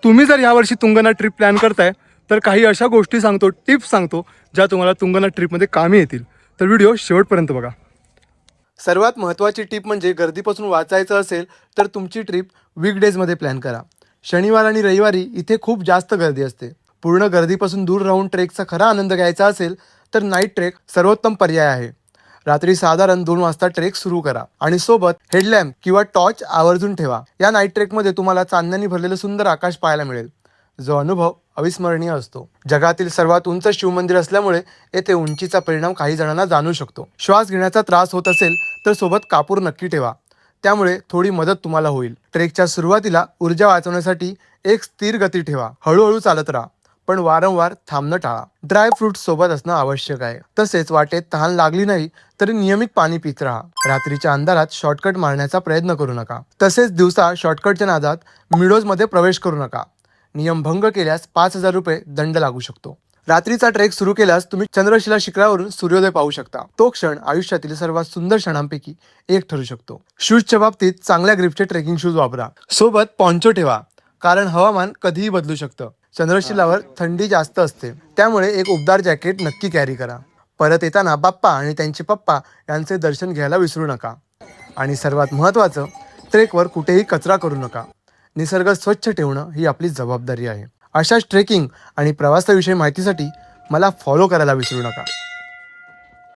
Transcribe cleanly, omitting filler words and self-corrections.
तुम्ही जर यावर्षी तुंगनाथ ट्रिप प्लॅन करताय तर काही अशा गोष्टी सांगतो, टिप्स सांगतो, ज्या तुम्हाला तुंगनाथ ट्रिपमध्ये कामी येतील. तर व्हिडिओ शेवटपर्यंत बघा. सर्वात महत्त्वाची टिप म्हणजे गर्दीपासून वाचायचं असेल तर तुमची ट्रिप वीकडेजमध्ये प्लॅन करा. शनिवार आणि रविवारी इथे खूप जास्त गर्दी असते. पूर्ण गर्दीपासून दूर राहून ट्रेकचा खरा आनंद घ्यायचा असेल तर नाईट ट्रेक सर्वोत्तम पर्याय आहे. रात्री साधारण 2 वाजता ट्रेक सुरू करा आणि सोबत हेडलॅम्प किंवा टॉर्च आवर्जून ठेवा. या नाईट ट्रेकमध्ये तुम्हाला चांदण्याने भरलेलं सुंदर आकाश पाहायला मिळेल, जो अनुभव अविस्मरणीय असतो. जगातील सर्वात उंच शिवमंदिर असल्यामुळे येथे उंचीचा परिणाम काही जणांना जाणवू शकतो. श्वास घेण्याचा त्रास होत असेल तर सोबत कापूर नक्की ठेवा, त्यामुळे थोडी मदत तुम्हाला होईल. ट्रेकच्या सुरुवातीला ऊर्जा वाचवण्यासाठी एक स्थिर गती ठेवा. हळूहळू चालत राहा, पण वारंवार थांबणं टाळा. ड्राय फ्रूट सोबत असणं आवश्यक आहे. तसेच वाटेत तहान लागली नाही तरी नियमित पाणी पित राहा. रात्रीच्या अंधारात शॉर्टकट मारण्याचा प्रयत्न करू नका. तसेच दिवसा शॉर्टकटच्या नादात मिडोजमध्ये प्रवेश करू नका. नियम भंग केल्यास 5,000 रुपये दंड लागू शकतो. रात्रीचा ट्रेक सुरू केल्यास तुम्ही चंद्रशिला शिखरावरून सूर्योदय पाहू शकता. तो क्षण आयुष्यातील सर्वात सुंदर क्षणांपैकी एक ठरू शकतो. शूजच्या बाबतीत चांगल्या ग्रिपचे ट्रेकिंग शूज वापरा. सोबत पॉन्चो ठेवा, कारण हवामान कधीही बदलू शकतं. चंद्रशिलावर थंडी जास्त असते, त्यामुळे एक उबदार जॅकेट नक्की कॅरी करा. परत येताना बाप्पा आणि त्यांचे पप्पा यांचे दर्शन घ्यायला विसरू नका. आणि सर्वात महत्त्वाचं, ट्रेकवर कुठेही कचरा करू नका. निसर्ग स्वच्छ ठेवणं ही आपली जबाबदारी आहे. अशाच ट्रेकिंग आणि प्रवासाविषयी माहितीसाठी मला फॉलो करायला विसरू नका.